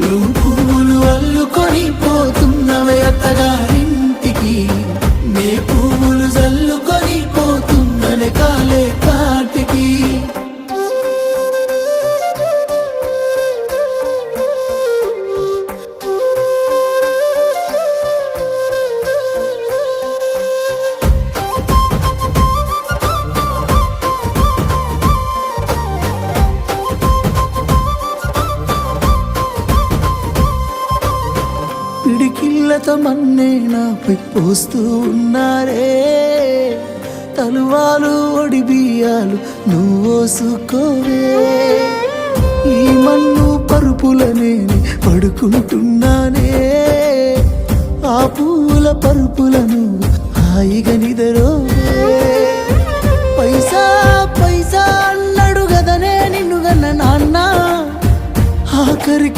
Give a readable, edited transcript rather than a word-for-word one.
నువ్వు పువ్వులు అల్లుకొని పోతున్నవే అత్తగారింటికి, నే పువ్వులు జల్లుకొని పోతున్ననే కాలే కాటికి. పిడికిళ్ళతో మన్నే నాపై పోస్తూ ఉన్నారే, తలువాలు ఒడి బియ్యాలు నువ్వోసుకోవే. ఈ మన్ను పరుపులనే పడుకుంటున్నానే, ఆ పూల పరుపులను హాయిగా నిదరోవే. పైసా పైసా అన్నాడు గదనే నిన్ను గన్న నాన్న, ఆఖరికి